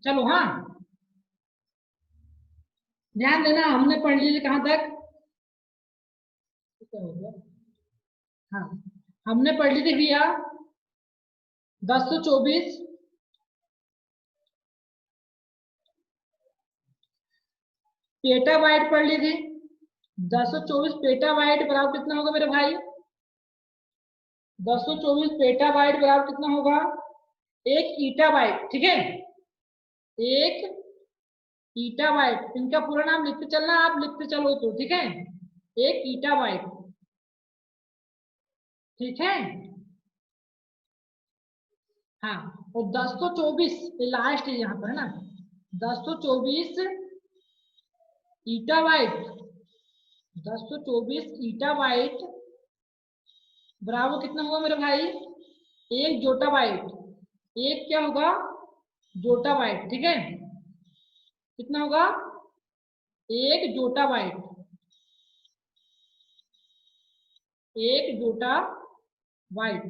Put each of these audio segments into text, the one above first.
चलो हाँ, ध्यान देना, हमने पढ़ ली कहाँ तक? हाँ, हमने पढ़ ली थी भैया 1024 पेटाबाइट पढ़ ली थी। 1024 पेटाबाइट बराबर कितना होगा मेरे भाई? 1024 पेटाबाइट बराबर कितना होगा? 1 ईटाबाइट, ठीक है, 1 ईटाबाइट। इनका पूरा नाम लिखते चलना, आप लिखते चलो तो, ठीक है, 1 ईटाबाइट, ठीक है। हाँ, और 1024 लास्ट है यहाँ पर, है ना, 1024 ईटाबाइट, 1024 ईटाबाइट बराबर कितना होगा मेरे भाई? 1 जोटाबाइट। एक क्या होगा? जोटाबाइट, ठीक है। कितना होगा? 1 जोटाबाइट, 1 जोटाबाइट।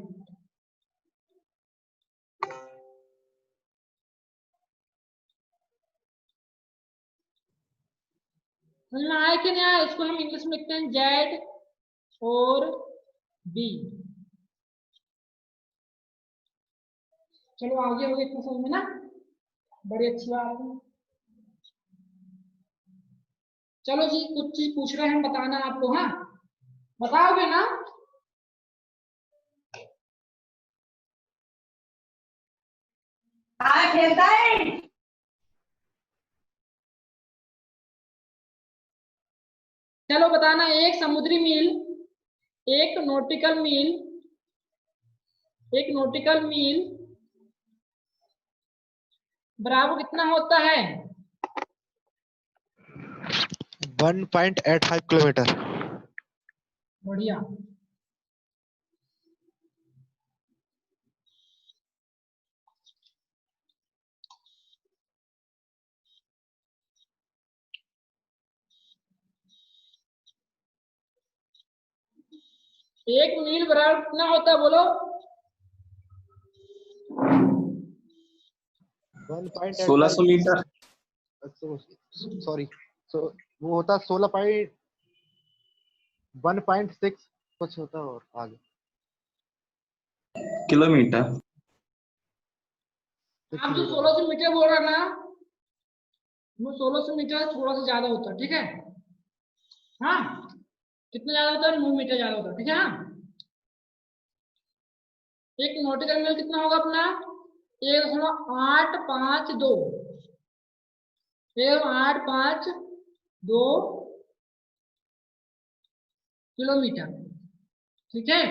समझ में आया कि नहीं आया? इसको हम इंग्लिश में लिखते हैं जेड और बी। चलो आगे हो गया इतना समझ में ना, बड़ी अच्छी बात है। चलो जी, कुछ चीज पूछ रहे हैं हम, बताना आपको, हाँ, बताओगे ना? हाँ खेलता है। चलो बताना, एक समुद्री मील, एक नॉटिकल मील, एक नॉटिकल मील बराबर कितना होता है? 1.85 किलोमीटर। बढ़िया। एक मील बराबर कितना होता है बोलो? 1600 मीटर। सॉरी, वो होता 16.1.6 कुछ होता है, और आगे किलोमीटर। आप जो 1600 मीटर बोल रहे ना, वो 1600 मीटर थोड़ा सा ज्यादा होता है, ठीक है। हाँ, कितना ज्यादा होता है? 9 मीटर ज्यादा होता है, ठीक है। हाँ, एक नॉटिकल मील कितना होगा अपना? 1.852, 1.852 किलोमीटर, ठीक है।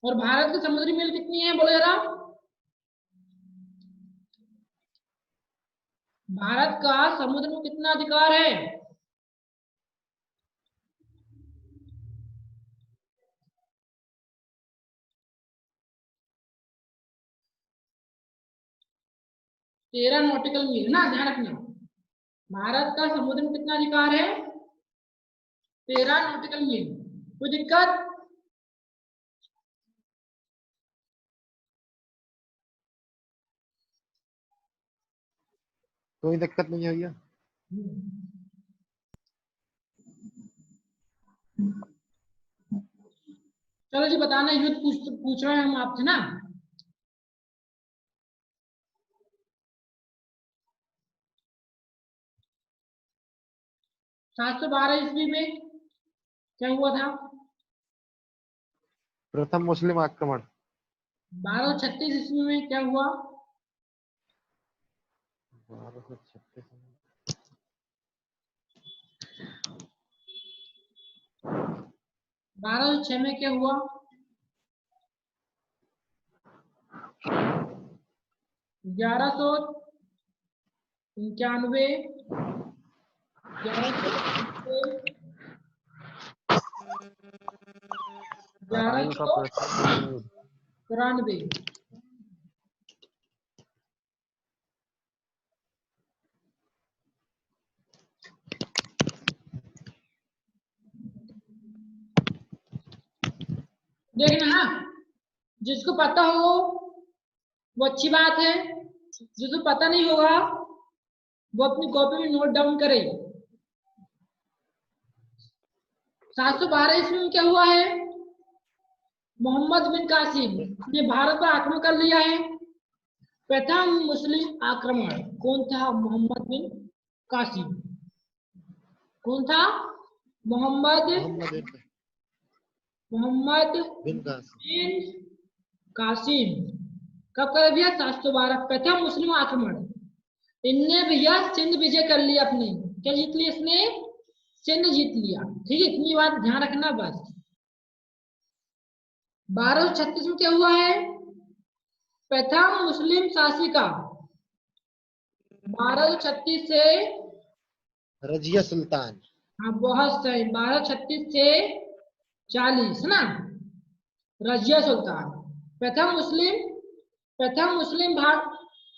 और भारत की समुद्री मील कितनी है बोलो जरा? भारत का समुद्र में कितना अधिकार है? तेरह नॉटिकल मील ना, ध्यान रखना। भारत का समुद्र में कितना अधिकार है? 13 नॉटिकल मील। कोई दिक्कत? कोई दिक्कत नहीं है भैया। चलो जी, बताना, युद्ध पूछ रहे हैं हम आपसे ना। 712 ईस्वी में क्या हुआ था? प्रथम मुस्लिम आक्रमण। 1236 ईस्वी में क्या हुआ? 1236 1206 में क्या हुआ? 1195, अराइन का प्रथम युद्ध। 1193। देखना हाँ, जिसको पता हो वो अच्छी बात है, जिसको पता नहीं होगा वो अपनी कॉपी में नोट डाउन करे। 712 ईस्वी में क्या हुआ है? मोहम्मद बिन कासिम ने भारत पर आक्रमण कर लिया है। प्रथम मुस्लिम आक्रमण कौन था? मोहम्मद बिन कासिम। कौन था? मोहम्मद बिन कासिम। बिन कासिम। कब कर दिया? 712। प्रथम मुस्लिम आक्रमण। इनने भैया सिंध विजय कर लिया अपने। क्या जीत लिया इसने? सिंध जीत लिया। ठीक है, इतनी बात ध्यान रखना बस। 1236 में क्या हुआ है? प्रथम मुस्लिम शासिका 1236 से, रजिया सुल्तान। हाँ बहुत सही, 1236 से 40 ना, रजिया सुल्तान। प्रथम मुस्लिम भारत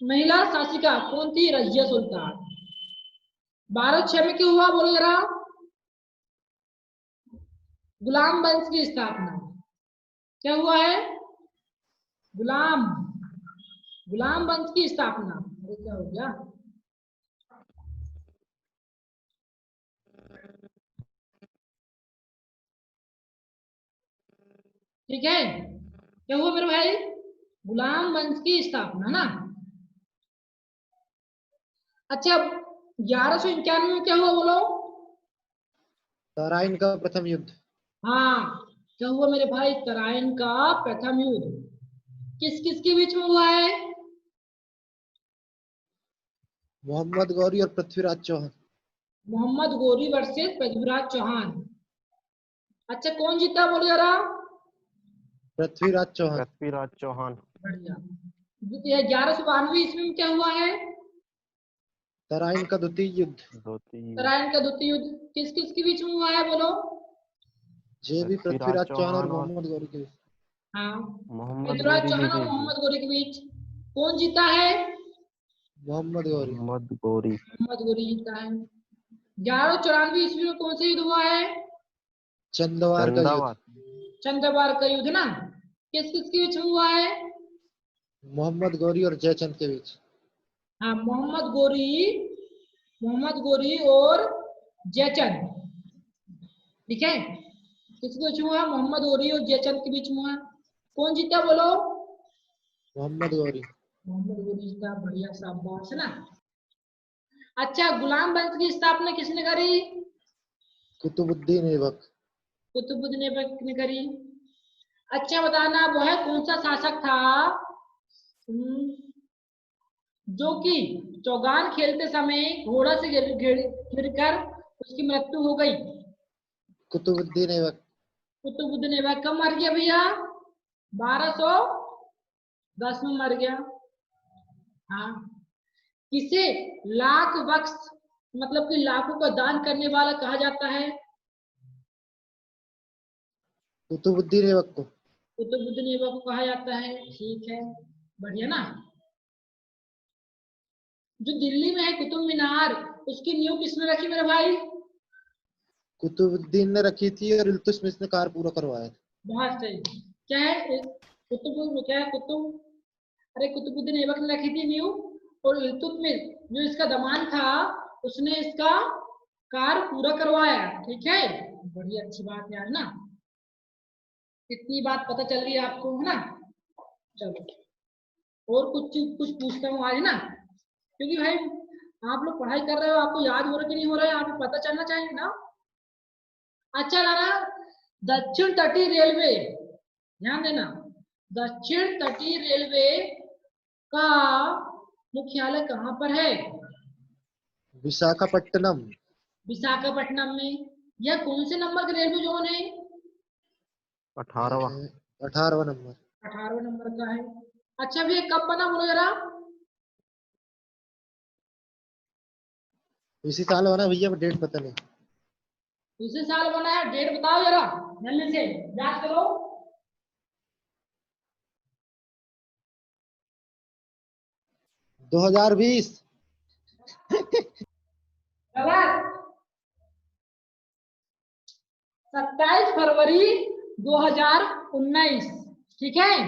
महिला शासिका कौन थी? रजिया सुल्तान। 1206 में क्या हुआ बोलो जरा? गुलाम वंश की स्थापना। क्या हुआ है? गुलाम वंश की स्थापना। अरे क्या हो गया? ठीक है, क्या हुआ मेरे भाई? गुलाम वंश की स्थापना ना। अच्छा, 1191 में क्या हुआ बोलो? तराइन का प्रथम युद्ध। हाँ, क्या हुआ मेरे भाई? तराइन का प्रथम युद्ध। किस किस के बीच में हुआ है? मोहम्मद गौरी और पृथ्वीराज चौहान। मोहम्मद गौरी वर्सेस पृथ्वीराज चौहान। अच्छा, कौन जीता बोलो जरा? पृथ्वीराज चौहान। पृथ्वीराज चौहान। बढ़िया। 1192 ईस्वी में क्या हुआ है? तराइन का द्वितीय युद्ध। तराइन का द्वितीय युद्ध। किस किस के बीच में हुआ है बोलो? ये भी पृथ्वीराज चौहान और और मोहम्मद गौरी के। हाँ, मोहम्मद पृथ्वीराज गौरी चौहान के और बीच। मोहम्मद गौरी के बीच कौन जीता है? मोहम्मद गौरी। मोहम्मद गौरी। मोहम्मद गौरी जीता है। 1194 ईस्वी में कौन सा युद्ध हुआ है? चंदवार का युद्ध। चंदावार। चंद्रवार का युद्ध ना। किस किस के बीच में हुआ है? मोहम्मद गौरी और जयचंद के बीच। हाँ, मोहम्मद गौरी और जयचंद। ठीक है, किसके बीच में हुआ? मोहम्मद गौरी और जयचंद के बीच में हुआ। कौन जीता बोलो? मोहम्मद गौरी। मोहम्मद गौरी जीता। बढ़िया, शाबाश है ना। अच्छा, गुलाम वंश की स्थापना किसने करी? कुतुबुद्दीन ऐबक। कुतुबुद्दीन ऐबक ने करी। अच्छा बताना, वह कौन सा शासक था जो कि चौगान खेलते समय घोड़ा से गिरकर उसकी मृत्यु हो गई? कुतुबुद्दीन ऐबक। कुतुबुद्दीन ऐबक कब मर गया भैया? 1210 में मर गया। हाँ, किसे लाख बख्श मतलब कि लाखों का दान करने वाला कहा जाता है? कुतुबुद्दीन ऐबक को। कुतुबुद्दीन ऐबक को कहा जाता है। ठीक है, बढ़िया ना। जो दिल्ली में है कुतुब मीनार, उसकी नींव किसने रखी मेरे भाई? कुतुबुद्दीन ने रखी थी और इल्तुतमिश ने कार्य पूरा करवाया था। बहुत सही। क्या है क्या है अरे कुतुबुद्दीन ऐबक ने रखी थी नींव, और इल्तुतमिश जो इसका दमान था उसने इसका कार्य पूरा करवाया। ठीक है, बड़ी अच्छी बात है यार ना। इतनी बात पता चल रही है आपको, है ना। चलो, और कुछ पूछता हूँ आज ना, क्योंकि भाई आप लोग पढ़ाई कर रहे हो, आपको याद हो रहा कि नहीं हो रहा है, आपको पता चलना चाहिए ना। अच्छा लाना, दक्षिण तटीय रेलवे, ध्यान देना, दक्षिण तटीय रेलवे का मुख्यालय कहाँ पर है? विशाखापट्टनम। विशाखापट्टनम में। यह कौन से नंबर का रेलवे जोन है? 18वां। 18वां नंबर। 18वें नंबर का है। अच्छा भैया, कब बना बोलो जरा? इसी साल बना भैया, डेट पता नहीं। इसी साल बना है, डेट बताओ जरा जल्दी से, याद करो। 2020। गलत। 27 फरवरी 2019। ठीक है,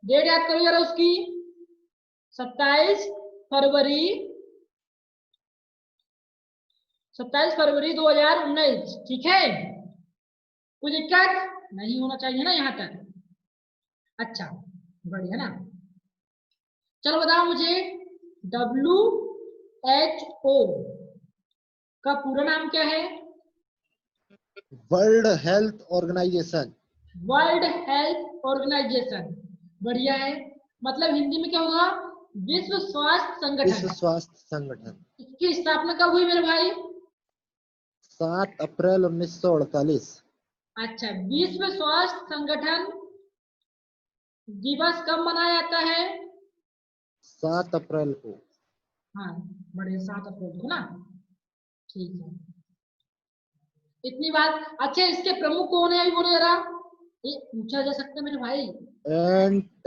डेट याद करो जरा उसकी। 27 फरवरी 2019, ठीक है। कोई दिक्कत नहीं होना चाहिए ना यहाँ तक। अच्छा बढ़िया ना। चलो बताओ मुझे WHO का पूरा नाम क्या है? World health organization. World health organization, बढ़िया है। मतलब हिंदी में क्या होगा? विश्व स्वास्थ्य विश्व संगठन। स्वास्थ्य संगठन। इसकी स्थापना कब हुई मेरे भाई? 7 अप्रैल 1948। अच्छा, विश्व स्वास्थ्य संगठन दिवस कब मनाया जाता है? 7 अप्रैल को। हाँ बढ़िया, 7 अप्रैल को ना, ठीक है। इतनी बात। अच्छा, इसके प्रमुख कौन है अभी बोलो जरा, ये पूछा जा सकता है मेरे भाई।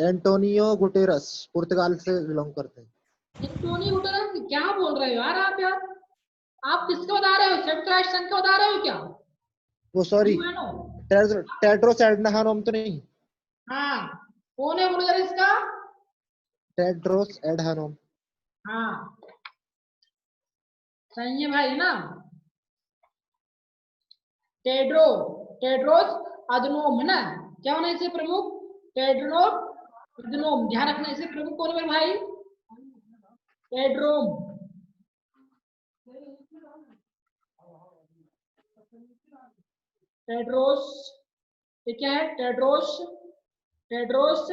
एंटोनियो गुटेरस, पुर्तगाल से बिलोंग करते हैं। एंटोनियो गुटेरेस, क्या बोल रहे हो यार आप यार? आप किसको बता रहे हो? संयुक्त राष्ट्र संघ को बता रहे हो क्या? वो सॉरी, यूएनओ। टेड्रोस एडहानोम तो नहीं? हाँ, कौन है बोलो जरा इसका? टेड्रोस एडहानोम। हाँ सही है भाई ना। टेड्रोस अधनोम है ना, क्या होना इसे प्रमुख? टेड्रोस अधनोम, ध्यान रखना। इसे प्रमुख कौन है मेरे भाई? टेड्रोम। टेड्रोस, ये क्या है? टेड्रोस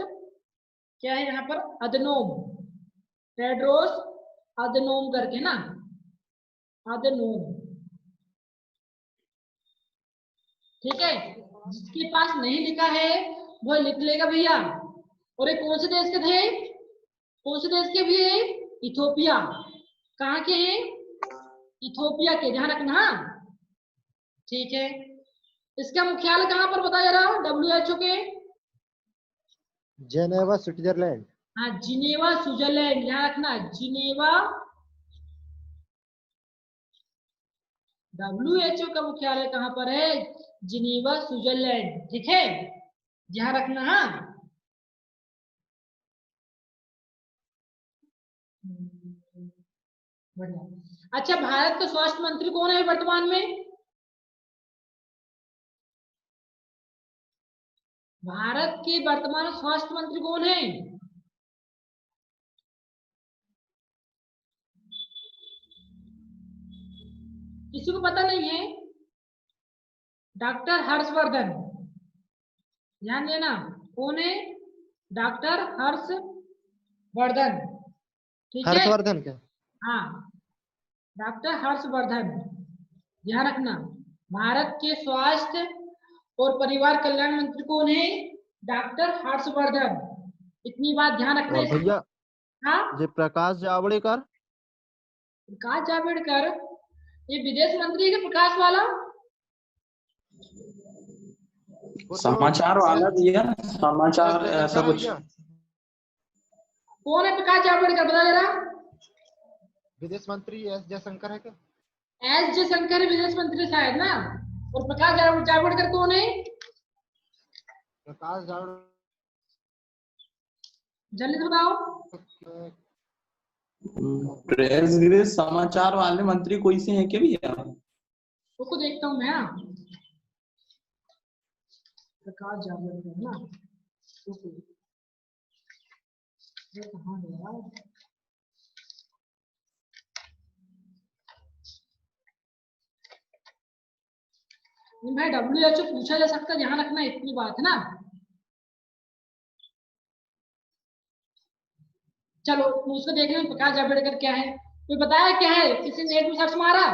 क्या है यहाँ पर? अधनोम। टेड्रोस अधनोम करके ना, अधनोम, ठीक है। जिसके पास नहीं लिखा है वो लिख लेगा भैया। और ये कौन से देश के थे? कौन से देश के भी है? इथोपिया। कहाँ के हैं? इथोपिया के, ध्यान रखना। ठीक है। इसका मुख्यालय कहाँ पर बता जरा WHO के? Geneva Switzerland. हाँ जिनेवा स्विट्जरलैंड, ध्यान रखना। जिनेवा, WHO का मुख्यालय कहाँ पर है? जिनेवा स्विट्जरलैंड, ठीक है, ध्यान रखना। हाँ बढ़िया। अच्छा, भारत का स्वास्थ्य मंत्री कौन है वर्तमान में? भारत के वर्तमान स्वास्थ्य मंत्री कौन है? किसी को पता नहीं है? डॉक्टर हर्षवर्धन, ध्यान देना। कौन है? डॉक्टर हर्षवर्धन, ठीक है। हर्षवर्धन क्या? हाँ डॉक्टर हर्षवर्धन, ध्यान रखना। भारत के स्वास्थ्य और परिवार कल्याण मंत्री कौन है? डॉक्टर हर्षवर्धन, इतनी बात ध्यान रखना। और भैया हाँ जे प्रकाश जावड़ेकर। प्रकाश जावड़ेकर, ये विदेश मंत्री है प्रकाश वाला? वो तो समाचार वाला भैया, समाचार जयशंकर ऐसा है कुछ। भैया। कौन है प्रकाश जावड़ेकर, बता जरा। विदेश मंत्री एस जयशंकर है क्या? एस जयशंकर है विदेश मंत्री शायद ना। और प्रकाश जावड़ेकर कौन है? प्रकाश जावड़ेकर जल्दी से बताओ। प्रेस गिरीश समाचार वाले मंत्री कोई से हैं क्या भैया? उसको देखता हूँ मैं। हाँ प्रकाश जावड़ेकर ना, ये कहाँ गया? भाई WHO पूछा जा सकता है, ध्यान रखना, इतनी बात है ना। चलो उसको देख रहे प्रकाश जावड़ेकर क्या है, कोई बताया क्या है? किसी नेट में सर्च मारा?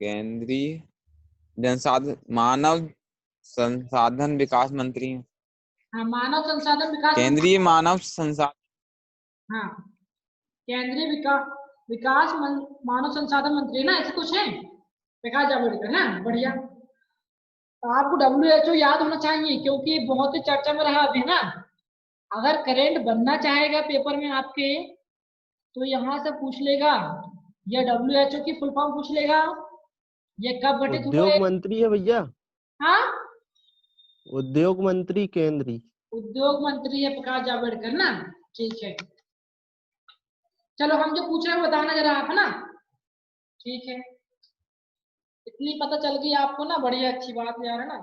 केंद्रीय जनसाधन मानव संसाधन विकास मंत्री हैं। हाँ मानव संसाधन विकास केंद्रीय मानव संसाधन। हाँ केंद्रीय विकास मानव संसाधन मंत्री ना, ऐसे कुछ है प्रकाश जावड़ेकर ना, बढ़िया। तो आपको WHO याद होना चाहिए क्योंकि बहुत ही चर्चा में रहा अभी ना। अगर करंट बनना चाहेगा पेपर में आपके तो यहाँ से पूछ लेगा, या WHO की फुल फॉर्म पूछ लेगा, ये कब गठित हुए। उद्योग मंत्री है भैया, हाँ उद्योग मंत्री केंद्रीय। उद्योग मंत्री है प्रकाश जावड़ेकर ना, ठीक है। चलो हम जो पूछ रहे हैं बताना जरा आप, है ना, ठीक है। इतनी पता चल गई आपको ना, बढ़िया अच्छी बात है यार, है ना।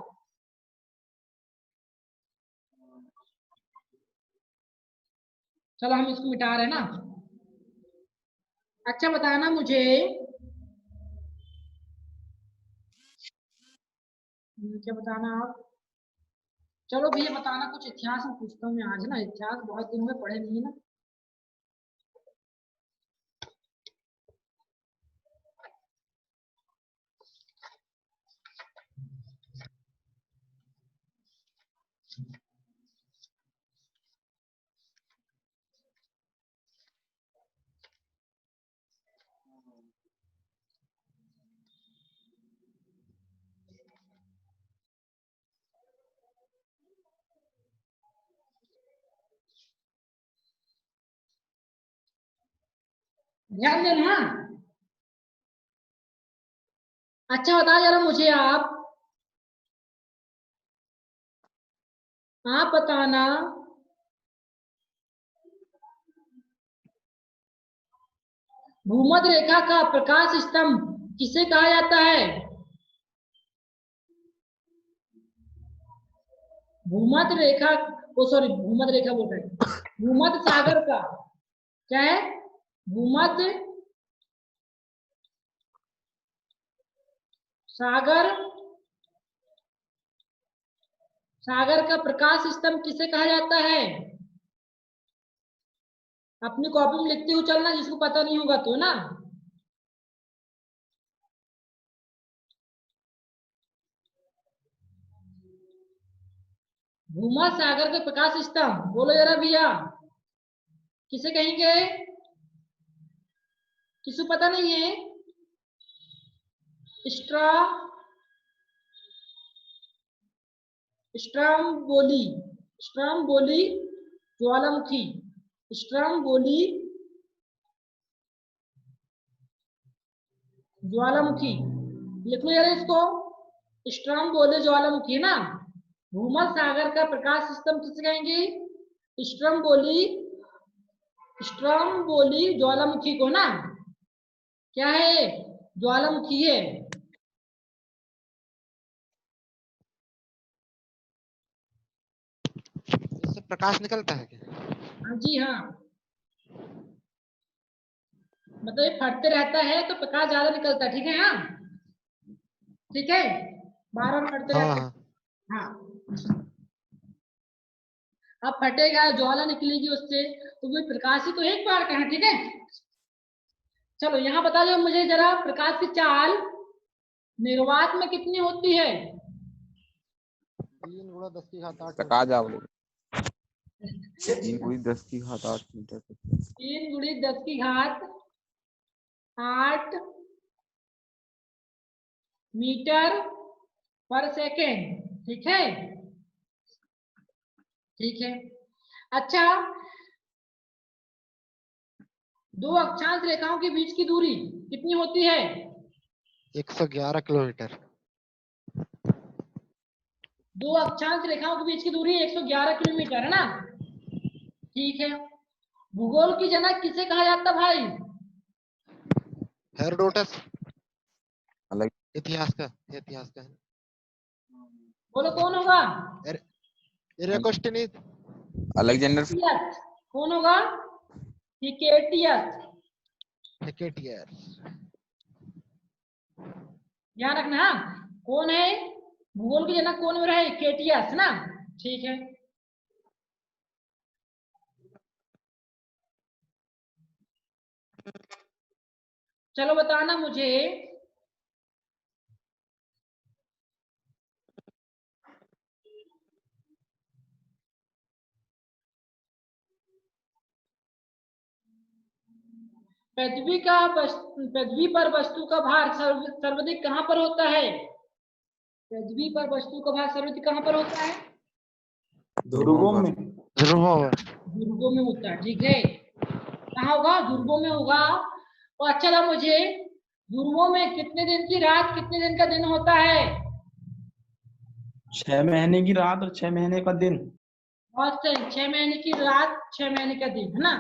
चलो हम इसको मिटा रहे हैं ना। अच्छा बताना मुझे, क्या बताना आप, चलो भैया बताना कुछ इतिहास में पूछता हूँ मैं आज ना, इतिहास बहुत दिन में पढ़े नहीं है ना। ध्यान देना। अच्छा बताओ जरा मुझे आप बताना, भूमध्य रेखा का प्रकाश स्तंभ किसे कहा जाता है? भूमध्य रेखा, ओ सॉरी भूमध्य रेखा बोल रहे हैं, भूमध्य सागर का क्या है? भूमध्य सागर, सागर का प्रकाश स्तंभ किसे कहा जाता है? अपनी कॉपी में लिखते हुए चलना, जिसको पता नहीं होगा तो ना। भूमध्य सागर का प्रकाश स्तंभ बोलो जरा भैया, किसे कहेंगे? किसी पता नहीं है? स्ट्रम्बोली, स्ट्रम्बोली ज्वालामुखी, स्ट्रम्बोली ज्वालामुखी, लिख लो यार इसको, स्ट्रम्बोली ज्वालामुखी ना। भूमध्य सागर का प्रकाश स्तंभ किसे कहेंगे? स्ट्रम्बोली, स्ट्रम्बोली ज्वालामुखी को ना, क्या है? ज्वालामुखी है। इससे प्रकाश निकलता है क्या? हाँ जी हाँ, मतलब ये फटते रहता है तो प्रकाश ज्यादा निकलता है, ठीक है। हाँ ठीक है, बार बार फटते हाँ रहते हैं। हाँ। हाँ, अब फटेगा, ज्वाला निकलेगी उससे, तो वो प्रकाश ही तो एक बार का है, ठीक है। चलो यहाँ बता दो मुझे जरा, प्रकाश की चाल निर्वात में कितनी होती है? 3 × 10⁸ प्रकाश जावड़ेकर 3 × 10⁸ मीटर। 3 × 10⁸ मीटर पर सेकेंड, ठीक है, ठीक है। अच्छा, दो अक्षांश रेखाओं के बीच की दूरी कितनी होती है? 111 किलोमीटर। दो अक्षांश रेखाओं के बीच की दूरी 111 किलोमीटर है ना, ठीक है। भूगोल की जनक किसे कहा जाता भाई? हेरोडोटस। अलग इतिहास का है। बोलो कौन होगा? इरेकोस्टिनीज। Alexander Hecataeus. कौन होगा? हिकेटियस। हेकेटियस। ध्यान रखना। हाँ? कौन है भूगोल की जनक, कौन हो रहा है? हिकेटियस ना, ठीक है। चलो बताना मुझे, पृथ्वी पर वस्तु का भार सर्वाधिक कहां पर होता है? पृथ्वी पर वस्तु का भार सर्वाधिक कहां पर होता है? ध्रुवों में। ध्रुवों में होता है, ठीक है। कहाँ होगा? ध्रुवों में होगा। तो अच्छा था मुझे, ध्रुवों में कितने दिन की रात कितने दिन का दिन होता है? 6 महीने की रात और 6 महीने का दिन। बहुत सही, 6 महीने की रात 6 महीने का दिन, है ना।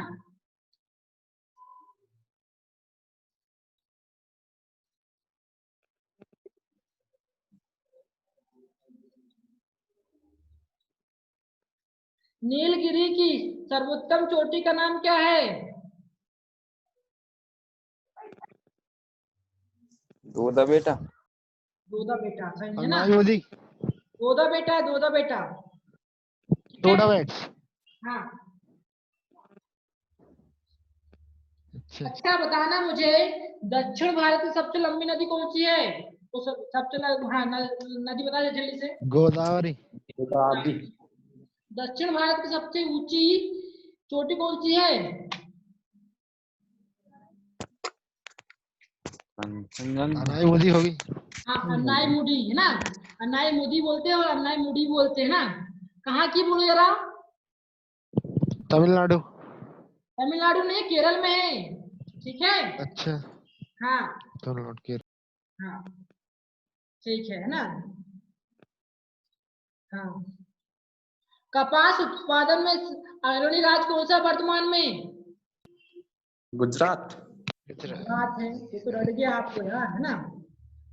नीलगिरी की सर्वोत्तम चोटी का नाम क्या है? दोदा बेटा। दोदा बेटा, सही है ना। हनुमान मोदी दोदा बेटा है, दोदा बेटा, ठीक है। टोडा वेट्स। हाँ। अच्छा अच्छा बताना मुझे, दक्षिण भारत की सबसे लंबी नदी कौन सी है? तो हाँ नदी बता दे जल्दी से। गोदावरी। गोदावरी। दक्षिण भारत की सबसे ऊंची चोटी कौन सी है? कंचनजंगा। हनुमान मोदी होगी। हाँ, अन्नाई मुडी है ना। अन्नाई मुदी बोलते हैं और अन्नाई मुडी बोलते हैं ना। कहाँ की बोलो जरा। तमिलनाडु। तमिलनाडु नहीं, केरल में है, ठीक है। अच्छा हाँ। तमिलनाडु के। हाँ ठीक है ना। हाँ। कपास उत्पादन में अग्रणी राज्य कौन सा वर्तमान में? गुजरात। गुजरात है, ये तो रट गया आपको यार, है ना।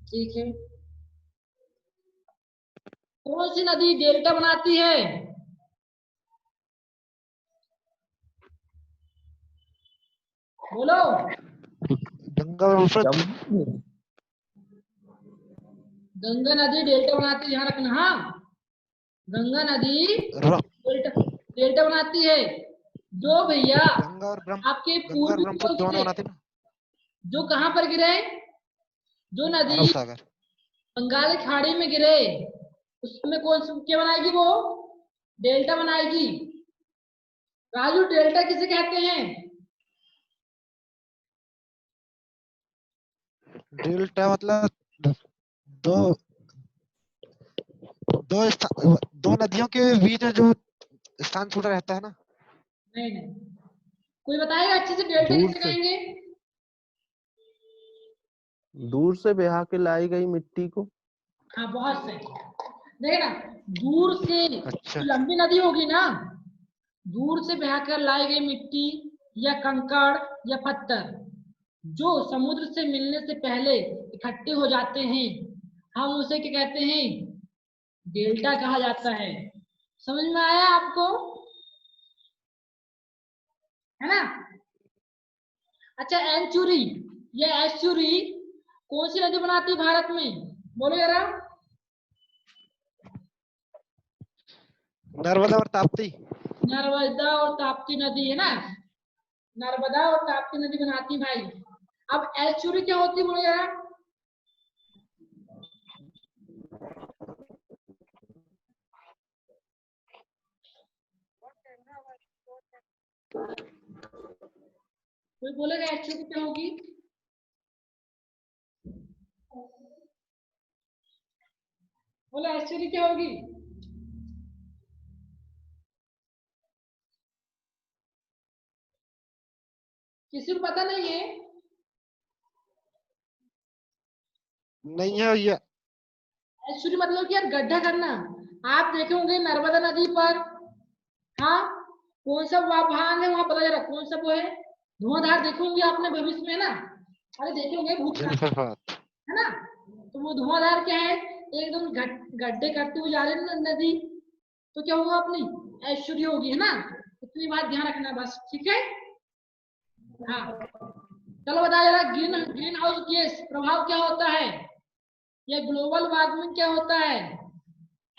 ठीक है। कौन सी नदी डेल्टा बनाती है? बोलो। गंगा ब्रह्मपुत्र। जम्मू। गंगा नदी डेल्टा बनाती है, ध्यान रखना। हाँ, गंगा नदी डेल्टा डेल्टा बनाती है। जो भैया गंगा और आपके गंगा और पूर्वी की ब्रह्मपुत्र ओर दोनों गिरे, बनाते हैं ना। जो कहाँ पर गिरे, जो अरब नदी सागर। बंगाल की खाड़ी में गिरे, उसमें कौन सी क्या बनाएगी वो? डेल्टा बनाएगी। राजू, डेल्टा किसे कहते हैं? डेल्टा मतलब दो दो नदियों के बीच में जो स्थान छूटा रहता है ना। नहीं नहीं, कोई बताएगा अच्छे से, डेल्टा दूर किसे से कहेंगे? दूर से बहा के लाई गई मिट्टी को। हाँ बहुत सही। देखना, दूर से अच्छा जो लंबी नदी होगी ना, दूर से बहाकर लाई गई मिट्टी या कंकड़ या पत्थर, जो समुद्र से मिलने से पहले इकट्ठे हो जाते हैं, हम उसे क्या कहते हैं? डेल्टा कहा जाता है। समझ में आया आपको, है ना। अच्छा, एंचुरी या एस्चुरी कौन सी नदी बनाती है भारत में? बोलो जरा। नर्मदा और ताप्ती। नर्मदा और ताप्ती नदी है ना। नर्मदा और ताप्ती नदी बनाती भाई। अब एस्चुरी क्या होती है बोलो जरा। कोई बोलेगा एस्चुरी क्या होगी? बोलो एस्चुरी क्या होगी? किसी को पता नहीं है? नहीं है ये। एस्चुरी मतलब कि यार गड्ढा करना। आप देखे होंगे नर्मदा नदी पर, हाँ, कौन सा वाहन है वहां, पता जरा कौन सा वो है? धुआंधार देखे होंगे आपने भविष्य में ना। अरे देखे होंगे भूतकाल, जलप्रपात। है ना। तो वो धुआंधार क्या है? एकदम गड्ढे करते हुए जा रहे हैं ना नदी, तो क्या होगा अपनी? ऐश्वर्य होगी, है ना। इतनी बात ध्यान रखना बस, ठीक है। हाँ, चलो बताओ जरा, ग्रीन ग्रीन हाउस गैस प्रभाव क्या होता है, या ग्लोबल वार्मिंग क्या होता है?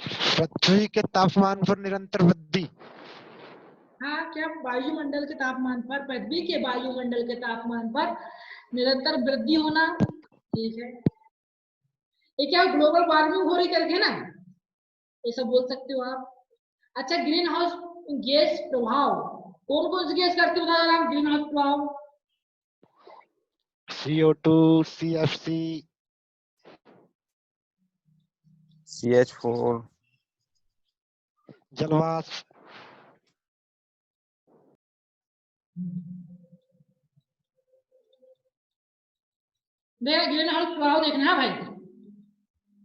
पृथ्वी के तापमान पर निरंतर वृद्धि। हाँ, क्या वायुमंडल के तापमान पर, पृथ्वी के वायुमंडल के तापमान पर निरंतर वृद्धि होना, ठीक है। ये क्या ग्लोबल वार्मिंग हो रही करके ना, ये सब बोल सकते हो आप। अच्छा, ग्रीन हाउस गैस प्रभाव कौन कौन सी गैस करती है ग्रीन हाउस प्रभाव? CO2, CFC, CH4। जलवाष्प। देखा, ग्रीन हाउस प्रभाव देखना है भाई,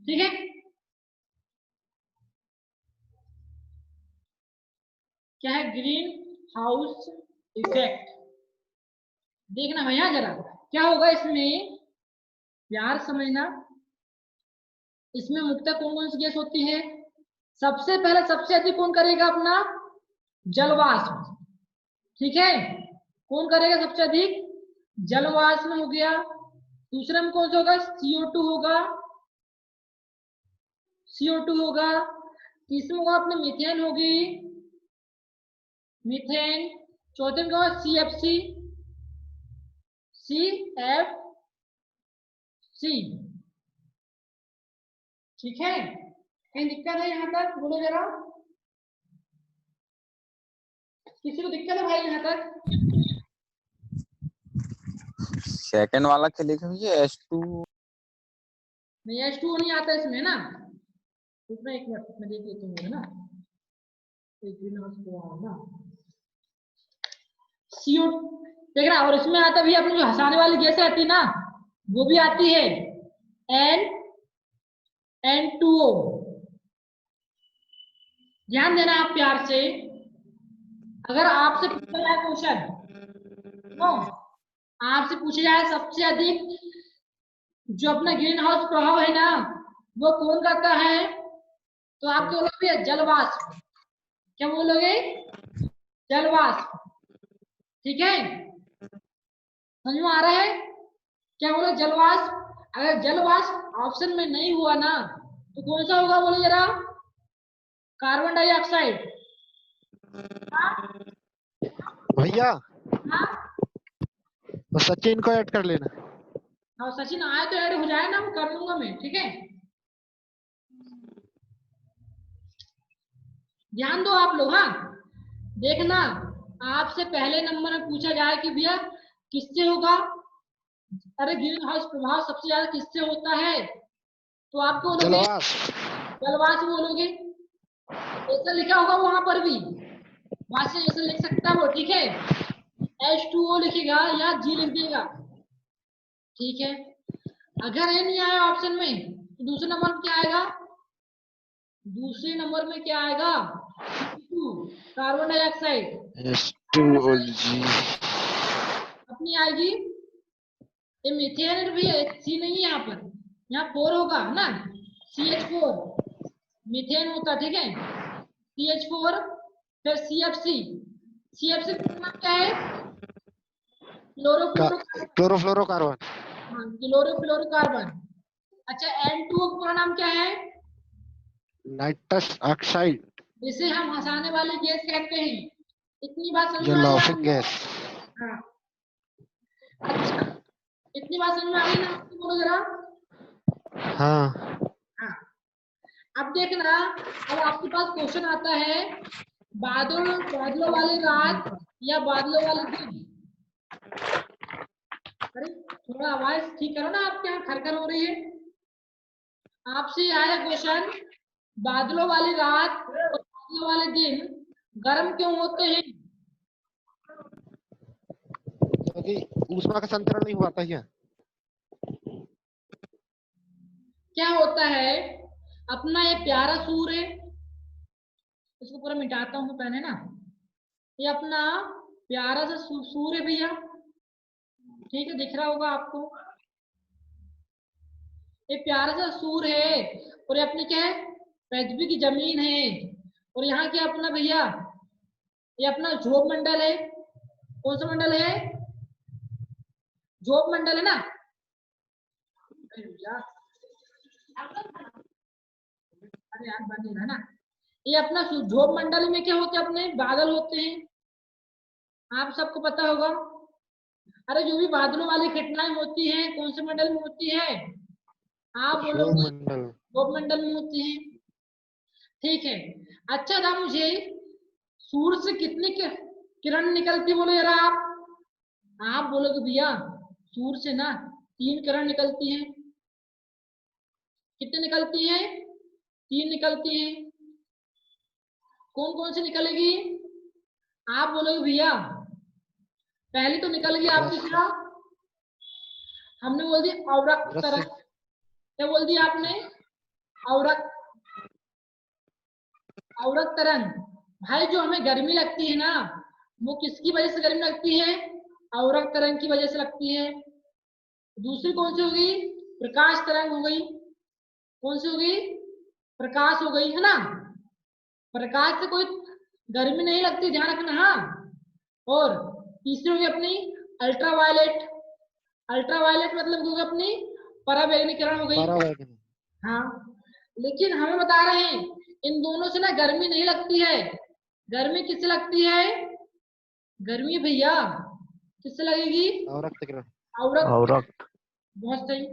ठीक है। क्या है? Green house effect. देखना भैया जरा क्या होगा इसमें, प्यार समझना। इसमें मुख्यतः कौन कौन सी गैस होती है? सबसे पहले सबसे अधिक कौन करेगा अपना? जलवाष्प। ठीक है, कौन करेगा सबसे अधिक? जलवाष्प हो गया। दूसरे में कौन सा होगा? CO2 होगा, CO2 होगा। तीसरे में होगा अपने मीथेन होगी, मीथेन। चौथे में क्या होगा? CFC, CFC। ठीक है, कहीं दिक्कत है यहाँ तक? बोलो जरा, किसी को दिक्कत है भाई यहाँ तक? सेकंड वाला क्या लिखा भैया? H2 नहीं, H2O नहीं आता इसमें ना। इसमें एक मिनट में देख लेता हूँ ना, एक ग्रीन हाउस ना CO देख रहा। और इसमें आता भी अपनी जो हंसाने वाली गैस आती है ना, वो भी आती है N2O। ध्यान देना आप प्यार से। अगर आपसे पूछा जाए क्वेश्चन, तो आपसे पूछा जाए सबसे अधिक जो अपना ग्रीन हाउस प्रभाव है ना, वो कौन करता है, तो आप क्या बोलोगे? जलवाष्प। क्या बोलोगे? जलवाष्प। ठीक है, समझ में आ रहा है? क्या बोले? जलवाष्प। अगर जलवाष्प ऑप्शन में नहीं हुआ ना, तो कौन सा होगा? बोलो जरा। Carbon dioxide. भैया हाँ, तो सचिन को ऐड कर लेना। हाँ सचिन आए तो ऐड हो जाए ना, कर लूंगा मैं। ठीक है, ध्यान दो आप लोग। हाँ, देखना आपसे पहले नंबर में पूछा जाए कि भैया किससे होगा, अरे ग्रीन हाउस प्रभाव सबसे ज्यादा किससे होता है, तो आपको बोलोगे जलवाष्प। जलवाष्प बोलोगे। ऐसा लिखा होगा वहां पर भी, वहां से ऐसा लिख सकता है वो। ठीक है, H2O लिखेगा या G लिख देगा। ठीक है, अगर ये नहीं आया ऑप्शन में, तो दूसरे नंबर में क्या आएगा? दूसरे नंबर में क्या आएगा? कार्बन डाइऑक्साइड H2O अपनी आएगी। ये मीथेन भी है, C नहीं है यहाँ पर, यहाँ 4 होगा ना, CH4 मीथेन होता। ठीक है, CH4 फिर CFC। CFC का नाम क्या है? क्लोरोफ्लोरोकार्बन। हाँ, क्लोरोफ्लोरोकार्बन। अच्छा, N2O का पूरा नाम क्या है? नाइट्रस ऑक्साइड जिसे हम हंसाने वाली गैस कहते हैं। इतनी बात समझ या में आई लाफिंग आपको? गैस। हाँ, अच्छा, इतनी बात समझ में आ गई ना आपको? बोलो जरा। हाँ हाँ, अब देखना, अब आपके पास क्वेश्चन आता है, बादलों वाली रात या बादलों वाले दिन। अरे थोड़ा आवाज ठीक करो ना, आपके यहाँ खरखर हो रही है। आपसे आया क्वेश्चन, बादलों वाली रात और बादलों वाले दिन गर्म क्यों होते हैं? क्योंकि ऊष्मा का संतरण नहीं हुआ था क्या? क्या होता है, अपना ये प्यारा सूर्य, इसको पूरा मिटाता हूँ पहले ना। ये अपना प्यारा सा सूर्य भैया, ठीक है, दिख रहा होगा आपको। ये प्यारा सा सूर्य है, और ये अपनी क्या है? पृथ्वी की जमीन है। और यहाँ क्या अपना भैया? ये अपना ध्रुव मंडल है। कौन सा मंडल है? ध्रुव मंडल है ना। अरे यार बन नहीं रहा ना। ये अपना ध्रुव मंडल में क्या होते हैं? अपने बादल होते हैं, आप सबको पता होगा। अरे जो भी बादलों वाली घटनाएं होती हैं, कौन से मंडल में होती है? आप बोलोगे मंडल। ध्रुव मंडल में होती है। ठीक है, अच्छा था, मुझे सूर्य से कितनी किरण निकलती, बोलो जरा आप बोलोगे भैया सूर्य से ना 3 किरण निकलती हैं। कितने निकलती हैं? 3 निकलती हैं। कौन कौन सी निकलेगी? आप बोलोगे भैया पहली तो निकल गई आपकी, क्या हमने बोल दी? अवरक्त तरंग। क्या बोल दिया आपने? अवरक्त तरंग। भाई जो हमें गर्मी लगती है ना, वो किसकी वजह से गर्मी लगती है? अवरक्त तरंग की वजह से लगती है। दूसरी कौन सी होगी? प्रकाश तरंग हो गई। कौन सी होगी? प्रकाश हो गई, है ना। प्रकाश से कोई गर्मी नहीं लगती, ध्यान रखना। हाँ, और तीसरी होगी अपनी अल्ट्रावायलेट। अल्ट्रावायलेट मतलब होगी अपनी पराबैंगनी किरण हो गई। परावैंगनी। हाँ, लेकिन हमें बता रहे हैं इन दोनों से ना गर्मी नहीं लगती है। गर्मी किससे लगती है? गर्मी भैया किससे लगेगी? अवरक्त किरण। अवरक्त। अवरक्त। बहुत सही।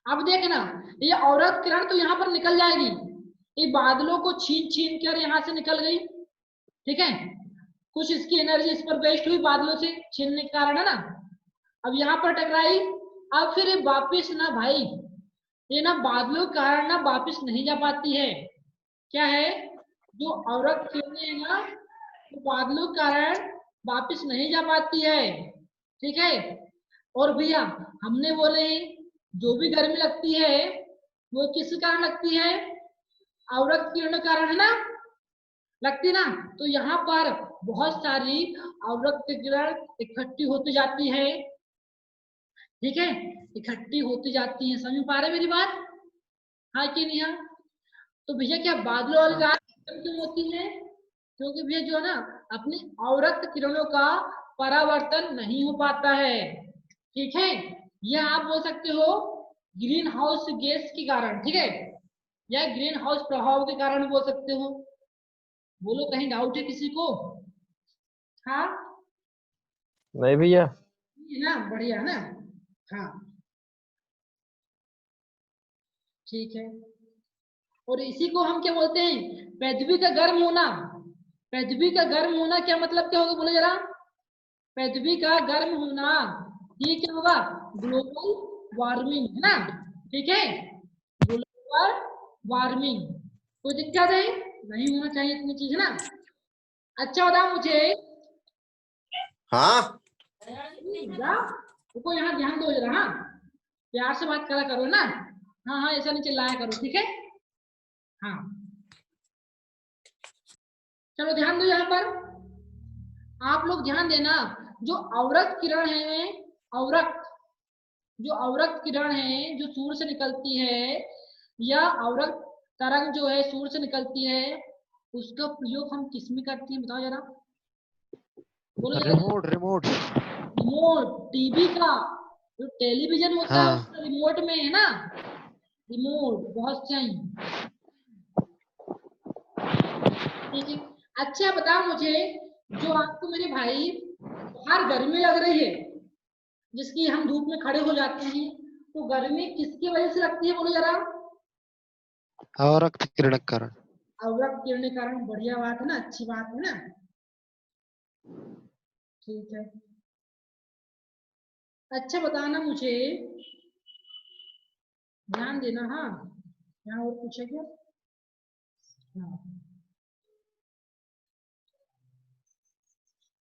अब देखना, ये अवरक्त किरण तो यहाँ पर निकल जाएगी, ये बादलों को छीन छीन कर यहाँ से निकल गई, ठीक है। कुछ इसकी एनर्जी इस पर वेस्ट हुई बादलों से छीनने के कारण, है ना। अब यहाँ पर टकराई, अब फिर ये वापिस ना भाई, ये ना बादलों के कारण ना वापिस नहीं जा पाती है। क्या है? जो अवरक्त किरणें है ना, तो बादलों के कारण वापिस नहीं जा पाती है, ठीक है। और भैया हमने बोले जो भी गर्मी लगती है वो किस कारण लगती है? अवरक्त किरणों के कारण, है ना, लगती ना। तो यहाँ पर बहुत सारी अवरक्त किरण इकट्ठी होती जाती है, ठीक है, इकट्ठी होती जाती है। समझ पा रहे मेरी बात? हाँ कि नहीं? हाँ। तो भैया क्या बादलों वाली रात क्यों होती है? क्योंकि भैया जो है ना अपनी अवरक्त किरणों का परावर्तन नहीं हो पाता है, ठीक है। यह आप बोल सकते हो ग्रीन हाउस गैस के कारण, ठीक है, या ग्रीन हाउस प्रभाव के कारण बोल सकते हो। बोलो, कहीं डाउट है किसी को? हाँ, नहीं भैया। है ना, बढ़िया है ना। हाँ, ठीक है। और इसी को हम क्या बोलते हैं? पृथ्वी का गर्म होना। पृथ्वी का गर्म होना क्या मतलब क्या होगा, बोले जरा। पृथ्वी का गर्म होना, ये क्या होगा? ग्लोबल वार्मिंग, है ना, ठीक है। ग्लोबल वार्मिंग, कोई दिक्कत है? नहीं होना चाहिए इतनी चीज, है ना। अच्छा बताओ मुझे, हाँ रुको यहाँ ध्यान दो जरा। हाँ, प्यार से बात करा करो ना। हाँ हाँ, ऐसा नहीं चिल्लाया करो, ठीक है। हाँ, चलो ध्यान दो यहाँ पर, आप लोग ध्यान देना। जो अवरक्त किरण है, अवरक्त, जो अवरक्त किरण है जो सूर्य से निकलती है, या अवरक्त तरंग जो है सूर्य से निकलती है, उसका प्रयोग हम किस में करते हैं बताओ जरा। बोलो जरा। Remote remote. रिमोट टीवी का जो टेलीविजन होता है हाँ। उसका रिमोट में, है ना। रिमोट, बहुत सही, ठीक है। अच्छा बताओ मुझे, जो आपको मेरे भाई बाहर गर्मी लग रही है, जिसकी हम धूप में खड़े हो जाते हैं, तो गर्मी किसकी वजह से लगती है बोलो जरा। अवरक्त किरण के कारण। अवरक्त किरण के कारण, बढ़िया बात है ना, अच्छी बात है ना, ठीक है। अच्छा बताना मुझे, ध्यान देना। हाँ, यहाँ और पूछे क्या? हाँ,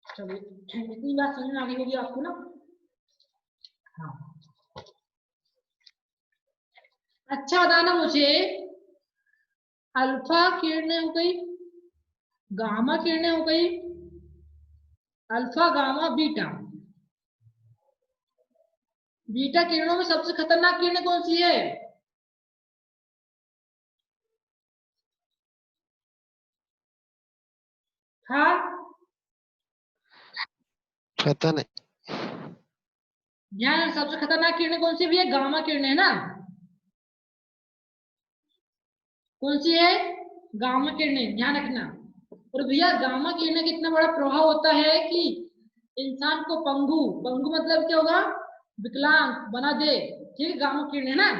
चलिए, इतनी बात समझ में आ गई होगी आपको ना। हाँ, अच्छा बताना मुझे, अल्फा किरणें हो गई, गामा किरणें हो गई, अल्फा गामा बीटा, बीटा किरणों में सबसे खतरनाक किरणें कौन सी है? हाँ, पता नहीं। ध्यान, सबसे खतरनाक किरणें कौन सी भी है? गामा किरणें, है ना। कौन सी है? गामा किरणें, ध्यान रखना। और भैया गामा किरणें का इतना बड़ा प्रभाव होता है कि इंसान को पंगु, पंगु मतलब क्या होगा? विकलांग बना दे, ठीक है, गामा किरणें, है ना।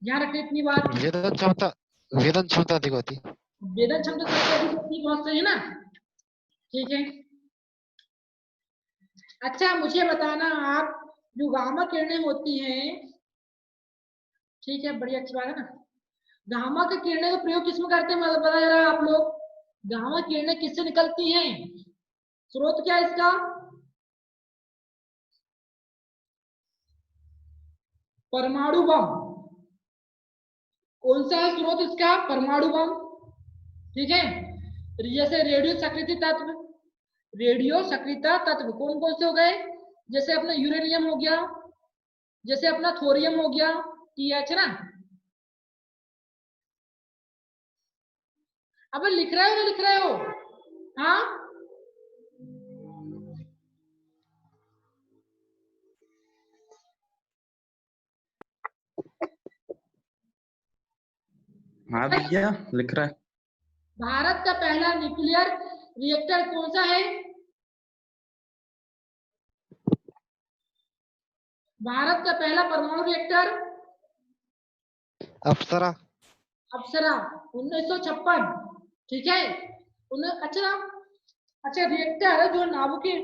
ध्यान रखना इतनी बात। वेदन क्षमता, वेदन क्षमता अधिक होती। वेदन क्षमता सबसे अधिक होती है, बहुत सही है ना, ठीक है। अच्छा मुझे बताना आप, जो गामा किरणें होती हैं, ठीक है, बड़ी अच्छी बात है ना। गामा की किरणें का प्रयोग किसमें करते हैं बता जरा आप लोग। गामा किरणें किससे निकलती हैं? स्रोत क्या है इसका? परमाणु बम। कौन सा है स्रोत इसका? परमाणु बम, ठीक है। जैसे रेडियो सक्रिय तत्व, रेडियो सक्रिय तत्व कौन कौन से हो गए? जैसे अपना यूरेनियम हो गया, जैसे अपना थोरियम हो गया, TH ना। अब लिख रहे हो ना, लिख रहे हो? हाँ, हाँ भैया लिख रहा है। भारत का पहला न्यूक्लियर रिएक्टर कौन सा है? भारत का पहला परमाणु रिएक्टर? अप्सरा। अप्सरा, 1956। ठीक है। अच्छा अच्छा, रिएक्टर जो नाभिकीय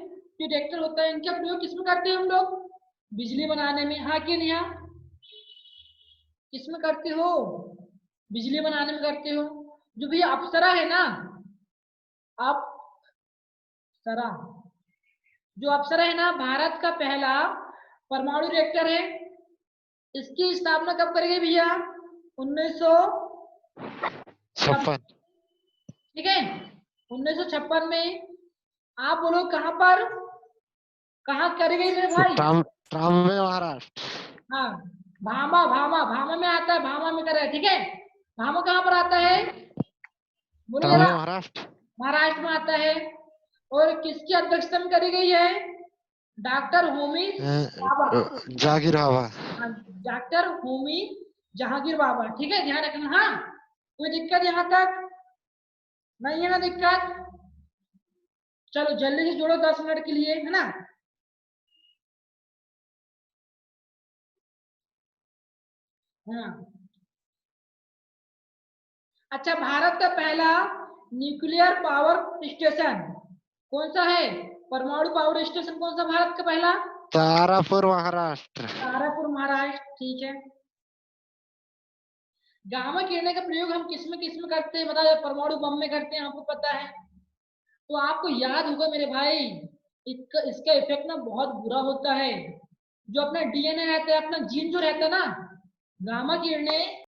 रिएक्टर होता है, इनका प्रयोग किसमें करते हैं हम लोग? बिजली बनाने में, हाँ कि नहीं? हाँ, किसमें करते हो? बिजली बनाने में करते हो। जो भी अप्सरा है ना, अप्सरा, जो अप्सरा है ना, भारत का पहला परमाणु रिएक्टर है। इसकी स्थापना कब करी गई भैया? 1956। ठीक है, 1956 में। आप बोलो कहां पर, कहां करी गई मेरे भाई? ट्रामे महाराष्ट्र। हाँ, भामा, भामा, भामा में आता है, भामा में करे। ठीक है, भामा कहां पर आता है? बोलो जरा। महाराष्ट्र। महाराष्ट्र में आता है। और किसकी अध्यक्षता में करी गई है? डॉक्टर होमी बाबा। जागीर बाबा। हाँ, डॉक्टर होमी जहांगीर बाबा। ठीक है, ध्यान रखना। हाँ, कोई दिक्कत यहाँ तक नहीं है ना? दिक्कत? चलो जल्दी से जोड़ो 10 मिनट के लिए, है ना? हाँ, अच्छा, भारत का पहला न्यूक्लियर पावर स्टेशन कौन सा है? परमाणु पावर स्टेशन कौन सा भारत का पहला? तारापुर महाराष्ट्र। तारापुर महाराष्ट्र। ठीक है। गामा किरणें का प्रयोग हम किस में करते हैं? बताओ। परमाणु बम में करते हैं, आपको पता है। तो आपको याद होगा मेरे भाई, इसका इफेक्ट ना बहुत बुरा होता है। जो अपना DNA रहता है, अपना जीन जो रहता है ना, गामा किरणें